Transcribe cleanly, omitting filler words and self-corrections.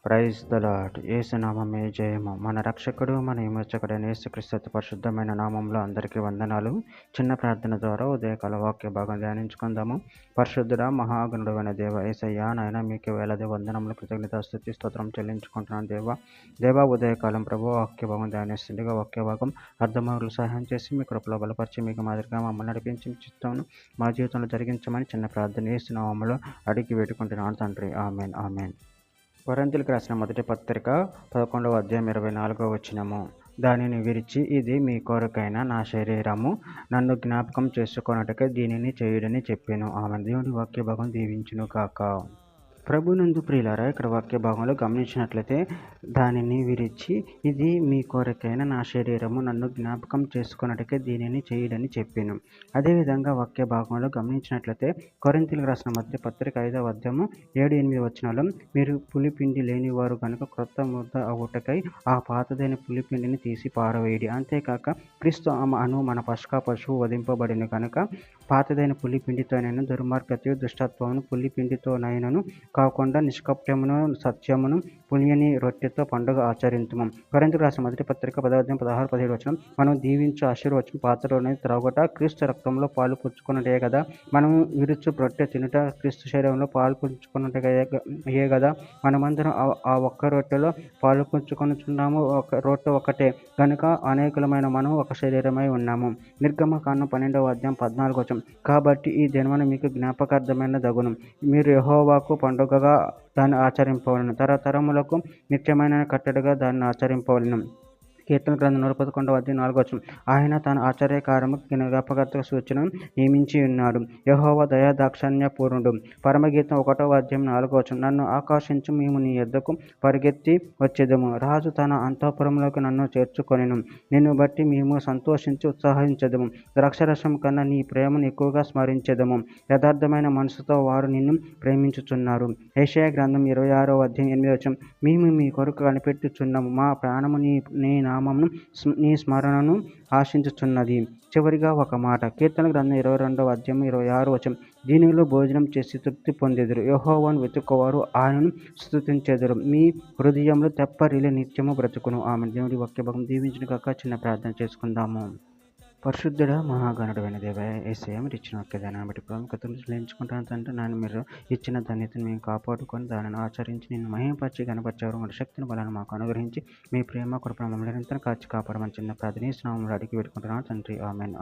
Praise the lord. యేసునామమే జయము. మన రక్షకుడు మన విమోచకుడైన యేసుక్రీస్తు అతి పరిశుద్ధమైన నామంలో అందరికీ వందనాలు. చిన్న ప్రార్థన ద్వారా ఉదయకాల వాక్య భాగం ధ్యానించుకుందాము. పరిశుద్ధుడా మహాగణుడైన దేవ యేసయ్యా, నాయన మీకు వేలాది వందనములు, కృతజ్ఞత, స్తుతి, స్తోత్రం చెల్లించుకుంటున్నాను దేవా. ఉదయకాలం ప్రభు వాక్య భాగం ధ్యానిస్తుండగా వాక్య భాగం అర్థమవులు సహాయం చేసి మీ కృపలో బలపరిచి మీకు మాదిరిగా మమ్మల్ని నడిపించి చిత్తాను మా జీవితంలో జరిగించమని చిన్న ప్రార్థన యేసునామములో అడిగి వేడుకుంటున్నాను తండ్రి. Amen amen. కొరింథీయులకు రాసిన మొదటి పత్రిక 11వ అధ్యాయం 24వ వచనము. దానిని విరిచి, ఇది మీ కొరకైన నా శరీరము, నన్ను జ్ఞాపకం చేసుకొనుటకై దీనిని చేయుడని చెప్పాను. ఆమె దేవుని వాక్య భాగం దీవించును కాక. ప్రభునందు ప్రియులారా, ఇక్కడ వాక్య భాగంలో గమనించినట్లయితే దానిని విరిచి, ఇది మీ కొరకైన నా శరీరము, నన్ను జ్ఞాపకం చేసుకొనుటకే దీనిని చేయుడని చెప్పాను. అదేవిధంగా వాక్య భాగంలో గమనించినట్లయితే కొరింథీయులకు రాసిన మొదటి పత్రిక 5వ అధ్యాయము 7-8 వచనాలు, మీరు పులిపిండి లేనివారు కనుక క్రొత్త ముద్ద అవుటకై ఆ పాతదైన పులిపిండిని తీసి పారవేయడి. అంతేకాక క్రీస్తు అను మన పస్కా పశువు వధింపబడిన కనుక పాతదైన పులిపిండితోనైనా దుర్మార్గతయు దుష్టత్వమును పులిపిండితోనైనను కాకుండా నిష్కపటమును సత్యమును పులియని రొట్టెతో పండుగ ఆచరించుము. కొరింథీయులకు రాసిన మొదటి పత్రిక 10వ అధ్యాయం 16-17 వచనం, మనం దీవించు ఆశీర్వచనం పాత్రలోనే త్రాగుట క్రీస్తు రక్తంలో పాలు పుచ్చుకున్నటే కదా. మనం విరుచు రొట్టె తినుట క్రీస్తు శరీరంలో పాలు పుచ్చుకున్నట్టే కదా. మనమందరం ఆ ఒక్క రొట్టెలో పాలు పుచ్చుకొనుచున్నాము. రొట్టె ఒకటే కనుక అనేకులమైన మనం ఒక శరీరమై ఉన్నాము. నిర్గమకాండం 12వ అధ్యాయం 14 వచనం, కాబట్టి ఈ దినమున మీకు జ్ఞాపకార్థమైన దగును, మీరు యెహోవాకు పండుగగా దాన్ని ఆచరింపవలను, తరతరములకు నిత్యమైన కట్టడగా దాన్ని ఆచరింపవలను. కీర్తన గ్రంథం 111వ అధ్యాయం 4వ వచనం, ఆయన తన ఆశ్చర్యకార్యము జ్ఞాపకార్థ సూచనను నియమించి ఉన్నాడు. యెహోవా దయా దాక్షిణ్య పూర్ణుడు. పరమగీతం 1వ అధ్యాయం 4వ వచనం, నన్ను ఆకర్షించు, మేము నీ యొద్దకు పరిగెత్తి వచ్చేదము. రాజు తన అంతఃపురంలోకి నన్ను చేర్చుకొనెను. నిన్ను బట్టి మేము సంతోషించి ఉత్సాహించెదము. ద్రాక్షరసం కన్నా నీ ప్రేమను ఎక్కువగా స్మరించెదము. యథార్థమైన మనసుతో వారు నిన్ను ప్రేమించుచున్నారు. యెషయా గ్రంథం 26వ అధ్యాయం 8వ వచనం, మేము మీ కొరకు కనిపెట్టుచున్నాము, మా ప్రాణము నీ నామమును నీ స్మరణను ఆశించుచున్నది. చివరిగా ఒక మాట, కీర్తన గ్రంథం 22వ అధ్యాయం 26వ వచనం, దీనిలో భోజనం చేసి తృప్తి పొందెదరు, యెహోవాను వెతుక్కువారు ఆయనను స్తుతించెదరు, మీ హృదయంలో తెప్పరిల్లి నిత్యము బ్రతుకును. ఆమె దేవుడి వాక్య భాగం దీవించును కాక. చిన్న ప్రార్థన చేసుకుందాము. పరిశుద్ధుడ మహాగణుడైన దేవ యేసయ్య, మీరు ఇచ్చిన వాక్యదానాన్ని బట్టి ప్రాముఖ్యతలు చెల్లించుకుంటాను తండ్రి. నాయన, మీరు ఇచ్చిన ధన్యతను మేము కాపాడుకొని దానిని ఆచరించి నిన్ను మహిమపరిచి గణపరిచేవారు మన శక్తిని బలాన్ని మాకు అనుగ్రహించి మీ ప్రేమ కృపను మమ్మల్ని నిరంతరం కాచి కాపాడమని చిన్న ప్రార్థన నామములో అడిగి పెట్టుకుంటున్నాను తండ్రి. ఆమెన్.